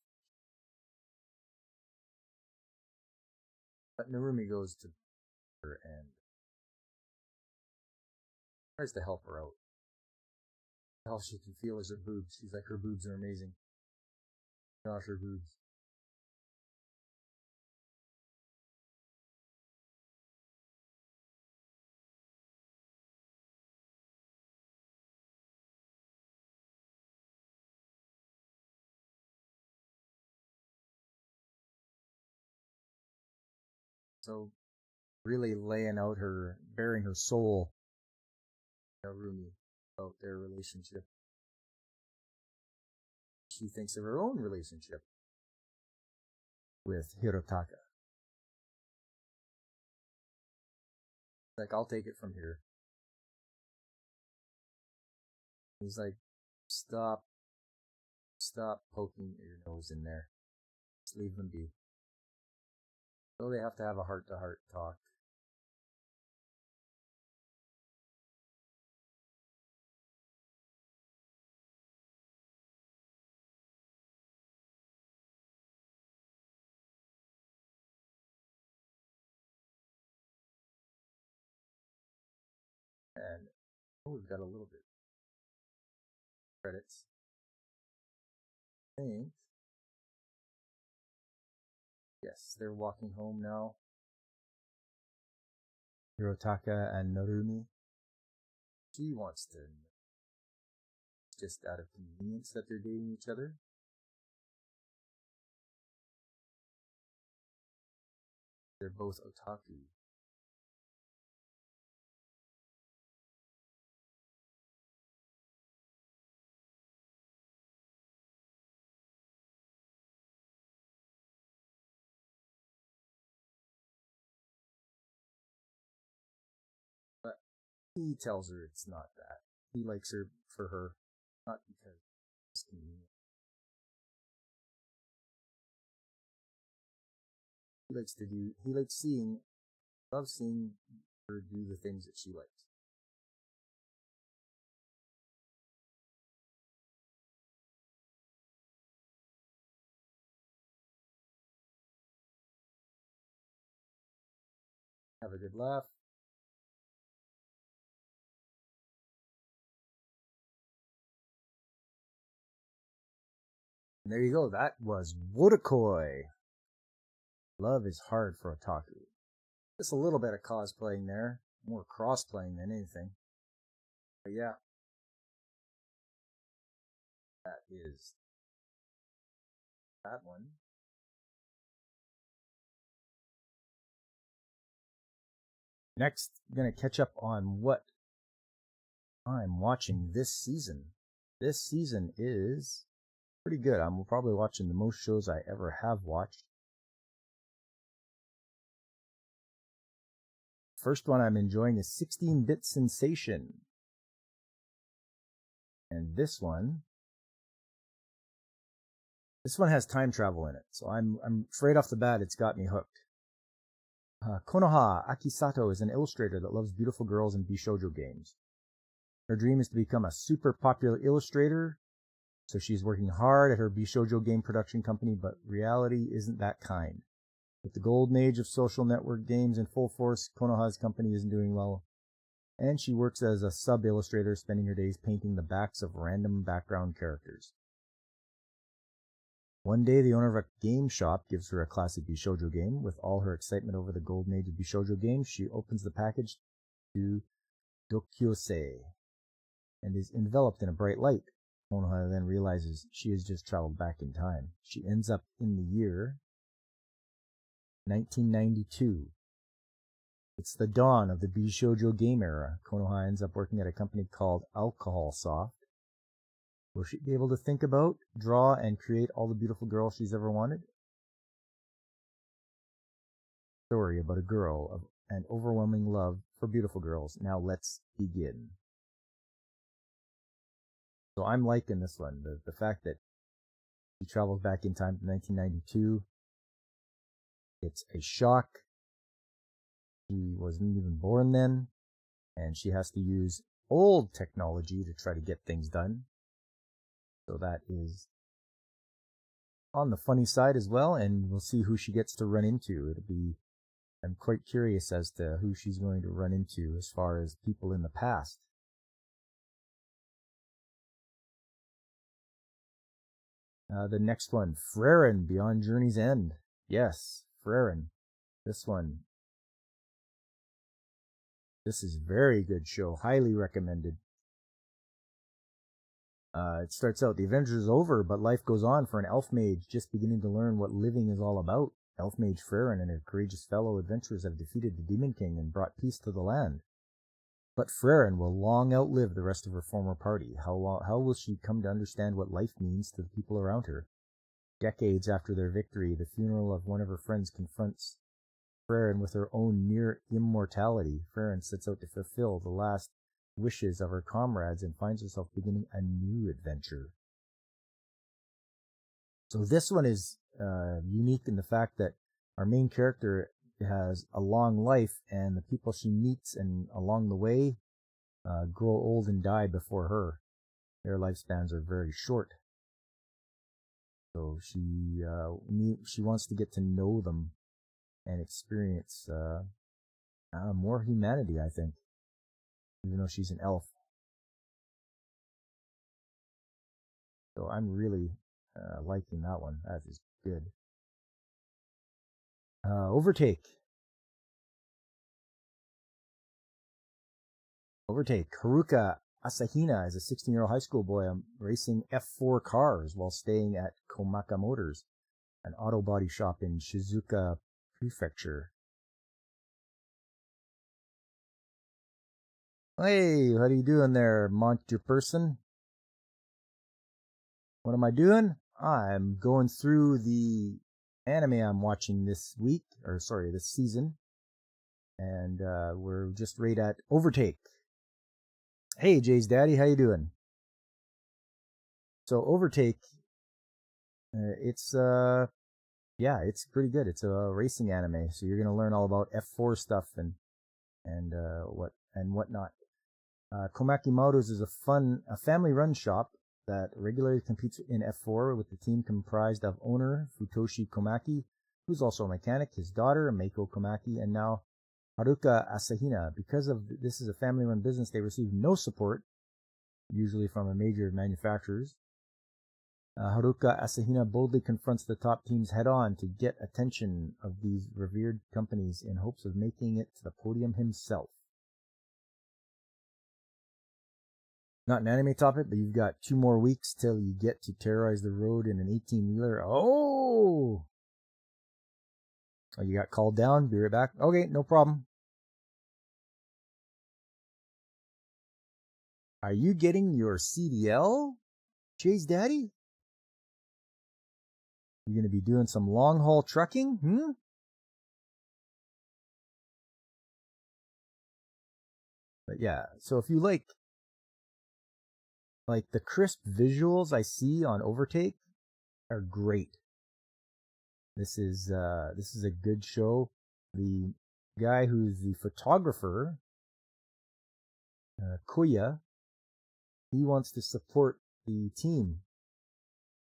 But Narumi goes to her and tries to help her out. All she can feel is her boobs. She's like, her boobs are amazing. Gosh, her boobs. So, really laying out bearing her soul, Narumi, about their relationship. She thinks of her own relationship with Hirotaka. Like, I'll take it from here. He's like, stop poking your nose in there. Just leave them be. So they have to have a heart-to-heart talk. And we've got a little bit of credits. I think. Yes, they're walking home now. Hirotaka and Narumi. She wants to, just out of convenience, that they're dating each other. They're both otaku. But he tells her it's not that. He likes her for her, not because it's convenient. Loves seeing her do the things that she likes. Have a good laugh. And there you go. That was Wotakoi. Love is hard for otaku. Just a little bit of cosplaying there. More cross-playing than anything. But yeah. That is that one. Next, I'm going to catch up on what I'm watching this season. This season is pretty good. I'm probably watching the most shows I ever have watched. First one I'm enjoying is 16-Bit Sensation. And this one has time travel in it. So I'm straight off the bat, it's got me hooked. Konoha Akisato is an illustrator that loves beautiful girls and bishoujo games. Her dream is to become a super popular illustrator, so she's working hard at her bishoujo game production company, but reality isn't that kind. With the golden age of social network games in full force, Konoha's company isn't doing well, and she works as a sub-illustrator, spending her days painting the backs of random background characters. One day, the owner of a game shop gives her a classic bishoujo game. With all her excitement over the golden age of bishoujo games, she opens the package to Dokyosei and is enveloped in a bright light. Konoha then realizes she has just traveled back in time. She ends up in the year 1992. It's the dawn of the bishoujo game era. Konoha ends up working at a company called Alcohol Soft. Will she be able to think about, draw, and create all the beautiful girls she's ever wanted? Story about a girl of an overwhelming love for beautiful girls. Now let's begin. So I'm liking this one. The fact that she travels back in time to 1992. It's a shock. She wasn't even born then, and she has to use old technology to try to get things done. So that is on the funny side as well, and we'll see who she gets to run into. I'm quite curious as to who she's going to run into as far as people in the past. The next one, Freren, Beyond Journey's End. Yes, Freren. This is a very good show. Highly recommended. It starts out, the adventure is over, but life goes on for an elf mage just beginning to learn what living is all about. Elf mage Freren and her courageous fellow adventurers have defeated the Demon King and brought peace to the land. But Freren will long outlive the rest of her former party. How will she come to understand what life means to the people around her? Decades after their victory, the funeral of one of her friends confronts Freren with her own near immortality. Freren sets out to fulfill the last wishes of her comrades and finds herself beginning a new adventure. So this one is unique in the fact that our main character has a long life, and the people she meets and along the way grow old and die before her. Their lifespans are very short. So she wants to get to know them and experience more humanity, I think, even though she's an elf. So I'm really liking that one. That is good. Overtake. Haruka Asahina is a 16-year-old high school boy racing F4 cars while staying at Komaka Motors, an auto body shop in Shizuoka Prefecture. Hey, how are you doing there, monster person? What am I doing? I'm going through the anime I'm watching this season. And we're just right at Overtake. Hey, Jay's daddy, how you doing? So Overtake, it's pretty good. It's a racing anime, so you're gonna learn all about F4 stuff and whatnot. Komaki Motors is a family-run shop that regularly competes in F4 with the team comprised of owner Futoshi Komaki, who's also a mechanic, his daughter Meiko Komaki, and now Haruka Asahina. Because of this is a family-run business, they receive no support, usually from a major manufacturers. Haruka Asahina boldly confronts the top teams head-on to get attention of these revered companies in hopes of making it to the podium himself. Not an anime topic, but you've got 2 more weeks till you get to terrorize the road in an 18-wheeler. Oh, you got called down. Be right back. Okay, no problem. Are you getting your CDL, Jay's daddy? You gonna be doing some long haul trucking? But yeah, so if you like the crisp visuals I see on Overtake are great. This is a good show. The guy who's the photographer, Kuya, he wants to support the team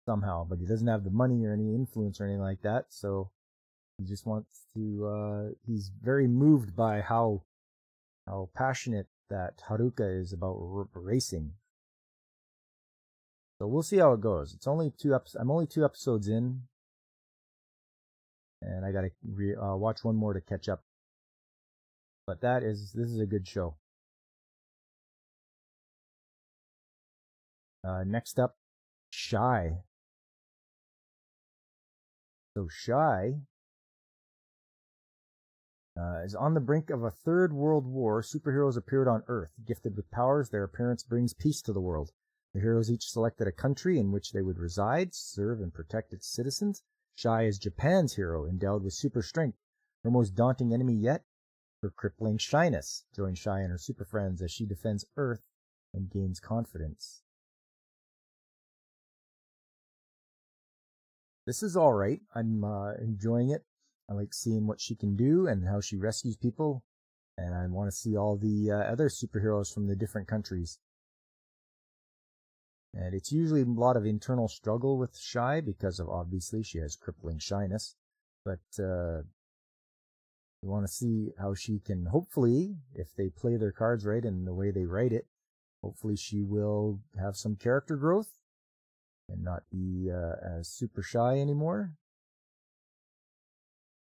somehow, but he doesn't have the money or any influence or anything like that. So he just wants to. He's very moved by how passionate that Haruka is about racing. So we'll see how it goes. It's only I'm only 2 episodes in, and I gotta watch one more to catch up. But this is a good show. Next up, Shy. So Shy is on the brink of a 3rd world war. Superheroes appeared on Earth. Gifted with powers, their appearance brings peace to the world. The heroes each selected a country in which they would reside, serve, and protect its citizens. Shy is Japan's hero, endowed with super strength. Her most daunting enemy yet? Her crippling shyness. Join Shy and her super friends as she defends Earth and gains confidence. This is alright. I'm enjoying it. I like seeing what she can do and how she rescues people. And I want to see all the other superheroes from the different countries. And it's usually a lot of internal struggle with Shy because of, obviously, she has crippling shyness. But we want to see how she can, hopefully, if they play their cards right and the way they write it, hopefully she will have some character growth and not be as super shy anymore.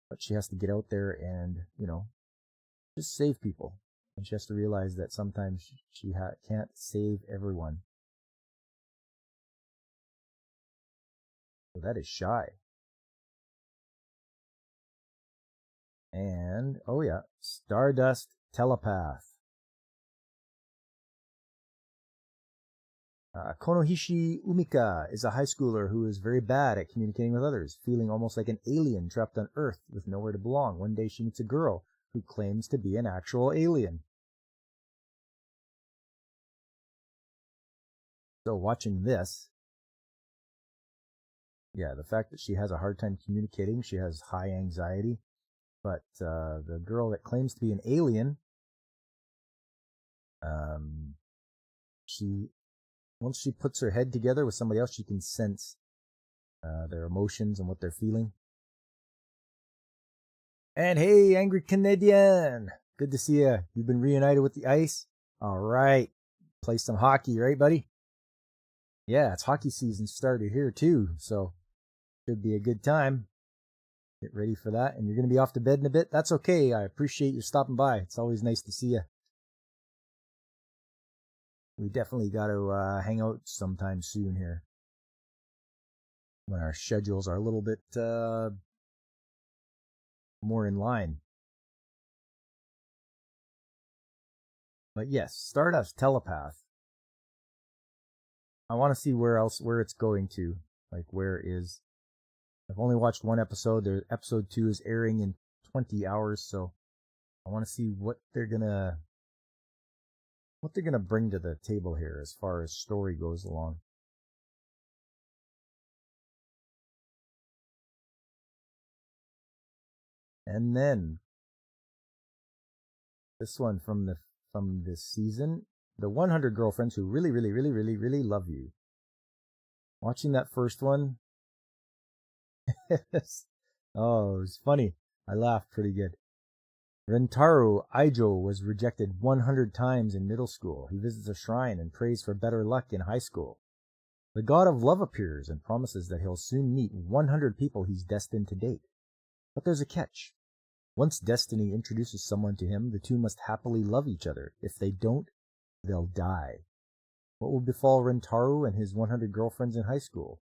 But she has to get out there and, just save people. And she has to realize that sometimes she can't save everyone. So that is Shy. And, oh yeah, Stardust Telepath. Konohishi Umika is a high schooler who is very bad at communicating with others, feeling almost like an alien trapped on Earth with nowhere to belong. One day she meets a girl who claims to be an actual alien. So watching this, yeah, the fact that she has a hard time communicating, she has high anxiety, but the girl that claims to be an alien, once she puts her head together with somebody else, she can sense their emotions and what they're feeling. And hey, Angry Canadian! Good to see you. You've been reunited with the ice? Alright. Play some hockey, right, buddy? Yeah, it's hockey season started here, too, so should be a good time. Get ready for that. And you're going to be off to bed in a bit? That's okay. I appreciate you stopping by. It's always nice to see you. We definitely got to hang out sometime soon here, when our schedules are a little bit more in line. But yes, Stardust Telepath. I want to see where it's going to. Like, I've only watched 1 episode. Episode 2 is airing in 20 hours, so I want to see what they're gonna bring to the table here as far as story goes along. And then this one from this season, the 100 Girlfriends Who Really, Really, Really, Really, Really Love You. Watching that first one, oh, it was funny. I laughed pretty good. Rentaro Aijo was rejected 100 times in middle school. He visits a shrine and prays for better luck in high school. The god of love appears and promises that he'll soon meet 100 people he's destined to date. But there's a catch. Once destiny introduces someone to him, the two must happily love each other. If they don't, they'll die. What will befall Rentaro and his 100 girlfriends in high school?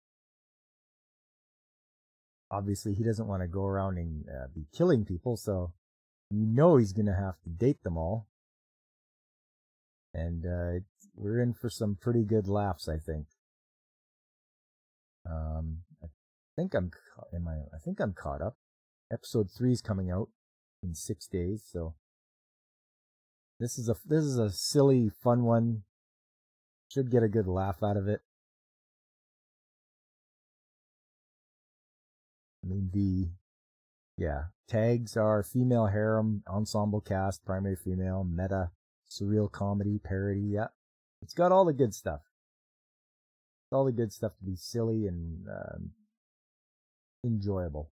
Obviously, he doesn't want to go around and be killing people, so you know he's going to have to date them all. And we're in for some pretty good laughs, I think. I think I'm caught up. Episode 3 is coming out in 6 days, so this is a silly, fun one. Should get a good laugh out of it. I mean, tags are female harem, ensemble cast, primary female, meta, surreal comedy, parody. Yeah, it's got all the good stuff. All the good stuff to be silly and enjoyable.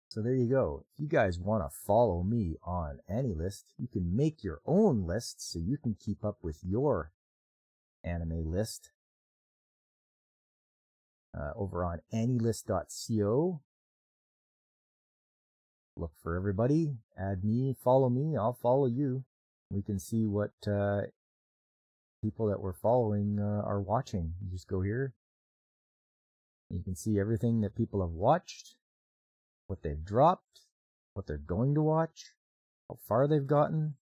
So there you go. If you guys want to follow me on AnyList, you can make your own list so you can keep up with your anime list over on anylist.co. Look for everybody, add me, follow me, I'll follow you. We can see what people that we're following are watching. You just go here. You can see everything that people have watched, what they've dropped, what they're going to watch, how far they've gotten.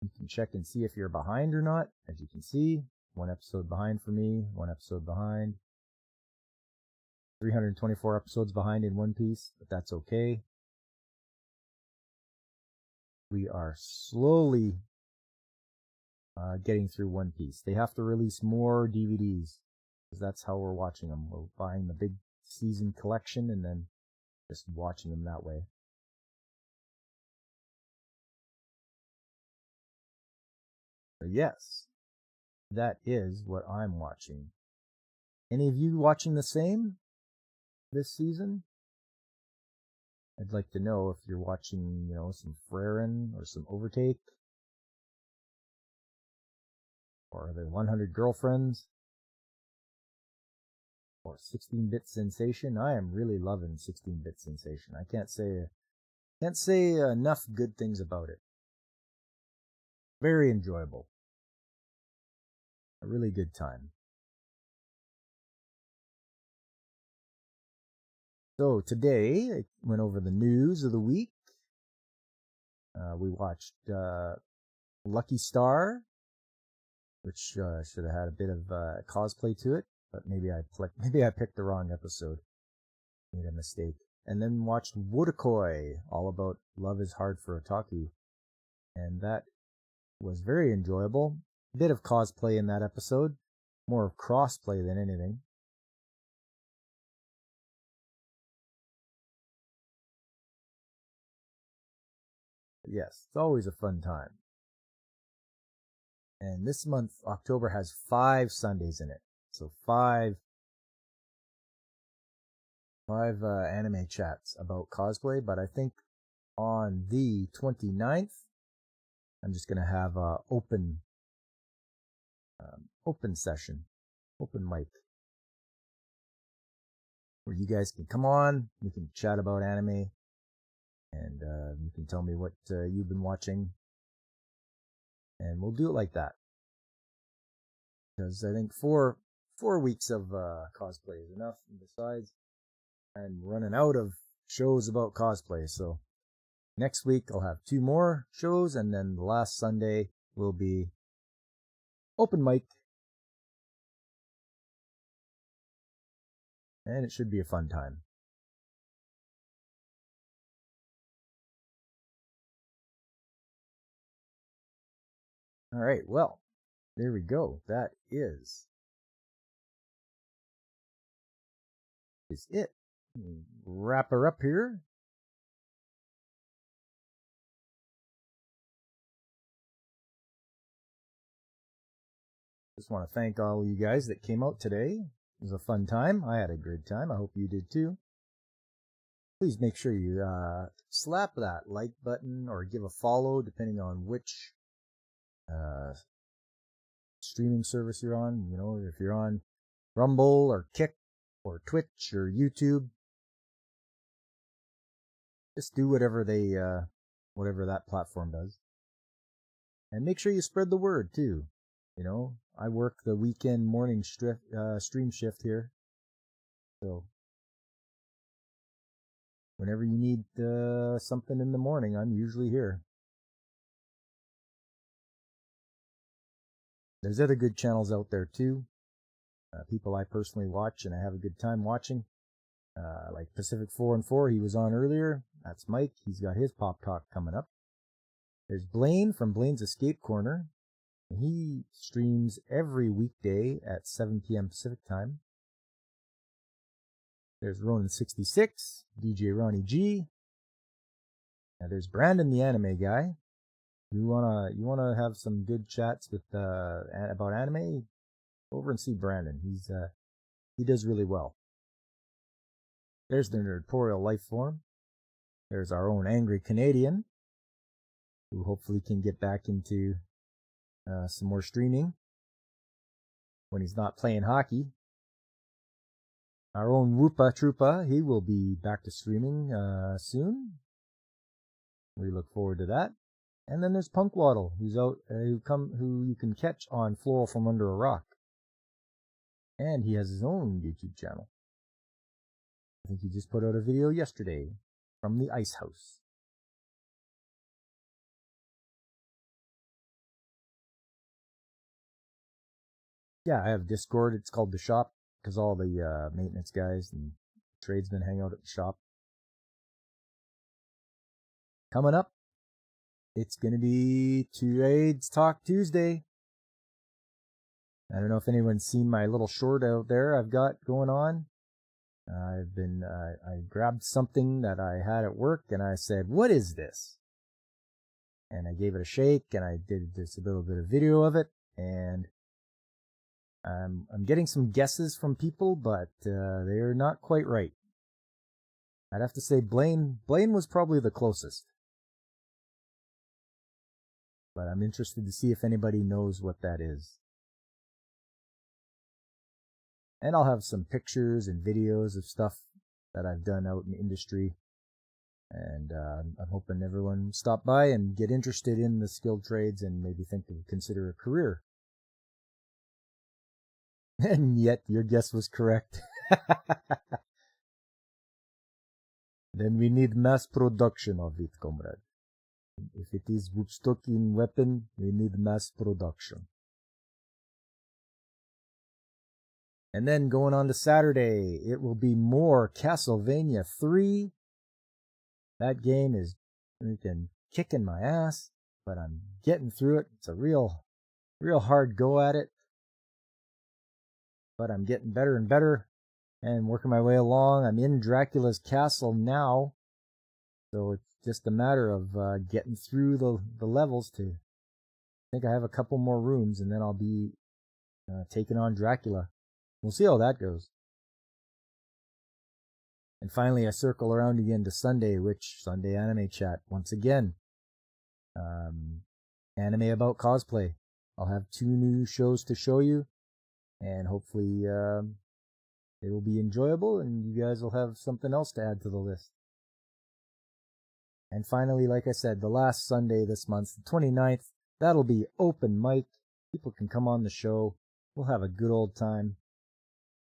You can check and see if you're behind or not. As you can see, 1 episode behind for me, 1 episode behind. 324 episodes behind in One Piece, but that's okay. We are slowly getting through One Piece. They have to release more DVDs, because that's how we're watching them. We're buying the big season collection and then just watching them that way. So yes, that is what I'm watching. Any of you watching the same this season? I'd like to know if you're watching, some Freren or some Overtake. Or the 100 Girlfriends. Or 16-Bit Sensation. I am really loving 16-Bit Sensation. I can't say enough good things about it. Very enjoyable. A really good time. So today, I went over the news of the week. We watched Lucky Star, which should have had a bit of cosplay to it, but maybe I picked the wrong episode. Made a mistake. And then watched Wotakoi, all about Love is Hard for Otaku. And that was very enjoyable. A bit of cosplay in that episode. More of crossplay than anything. But yes, it's always a fun time. And this month, October, has 5 Sundays in it. So five anime chats about cosplay, but I think on the 29th, I'm just going to have a open session, open mic, where you guys can come on, we can chat about anime, and you can tell me what you've been watching, and we'll do it like that. Because I think 4 weeks of cosplay is enough, and besides, I'm running out of shows about cosplay, so next week I'll have 2 more shows, and then the last Sunday will be open mic. And it should be a fun time. Alright, well, there we go. That is it. Wrap her up here. Just want to thank all of you guys that came out today. It was a fun time. I had a good time. I hope you did too. Please make sure you slap that like button or give a follow, depending on which streaming service you're on. If you're on Rumble or Kick or Twitch or YouTube, just do whatever they whatever that platform does. And make sure you spread the word too. You know, I work the weekend morning stream shift here. So whenever you need something in the morning, I'm usually here. There's other good channels out there too. People I personally watch and I have a good time watching. Like Pacific 4 and 4, he was on earlier. That's Mike. He's got his Pop Talk coming up. There's Blaine from Blaine's Escape Corner. He streams every weekday at 7 p.m. Pacific time. There's Ronan66, DJ Ronnie G. Now there's Brandon the Anime Guy. You wanna have some good chats with about anime? Go over and see Brandon. He does really well. There's the Nerdtorial Lifeform. There's our own Angry Canadian, who hopefully can get back into some more streaming when he's not playing hockey. Our own Whoopa Troopa, he will be back to streaming soon. We look forward to that. And then there's Punkwaddle, who's out, who you can catch on Floral from Under a Rock. And he has his own YouTube channel. I think he just put out a video yesterday from the Ice House. Yeah, I have Discord. It's called The Shop because all the maintenance guys and tradesmen hang out at the shop. Coming up, it's going to be Trades Talk Tuesday. I don't know if anyone's seen my little short out there I've got going on. I grabbed something that I had at work and I said, "What is this?" And I gave it a shake and I did just a little bit of video of it, and I'm getting some guesses from people, but they're not quite right. I'd have to say Blaine was probably the closest. But I'm interested to see if anybody knows what that is. And I'll have some pictures and videos of stuff that I've done out in the industry. And I'm hoping everyone stop by and get interested in the skilled trades and maybe consider a career. And yet your guess was correct. Then we need mass production of it, comrade. If it is Woodstocking weapon, we need mass production. And then going on to Saturday, it will be more Castlevania 3. That game is freaking kicking my ass, but I'm getting through it. It's a real hard go at it. But I'm getting better and better and working my way along. I'm in Dracula's castle now. So it's just a matter of getting through the levels I think I have a couple more rooms and then I'll be taking on Dracula. We'll see how that goes. And finally, I circle around again to Sunday, which Sunday Anime Chat. Once again, anime about cosplay. I'll have 2 new shows to show you, and hopefully they will be enjoyable, and you guys will have something else to add to the list. And finally, like I said, the last Sunday this month, the 29th, that'll be open mic. People can come on the show. We'll have a good old time.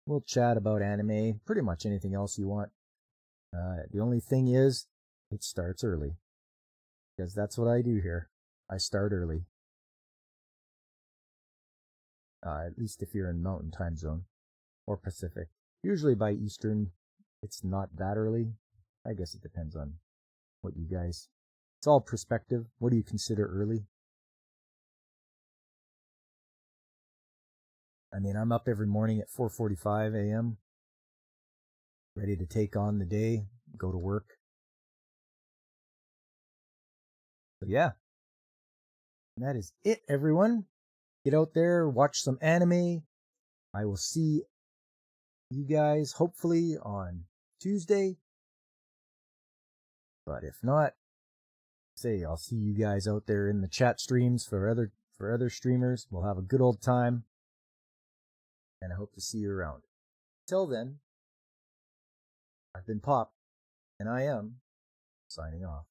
We'll chat about anime, pretty much anything else you want. The only thing is, it starts early. Because that's what I do here. I start early. At least if you're in Mountain Time Zone. Or Pacific. Usually by Eastern, it's not that early. I guess it depends on what you guys... It's all perspective. What do you consider early? I mean, I'm up every morning at 4:45 a.m. ready to take on the day, go to work. So yeah, and that is it, everyone. Get out there, watch some anime. I will see you guys hopefully on Tuesday. But if not, I'll see you guys out there in the chat streams for other streamers. We'll have a good old time. And I hope to see you around. Till then, I've been Pop, and I am signing off.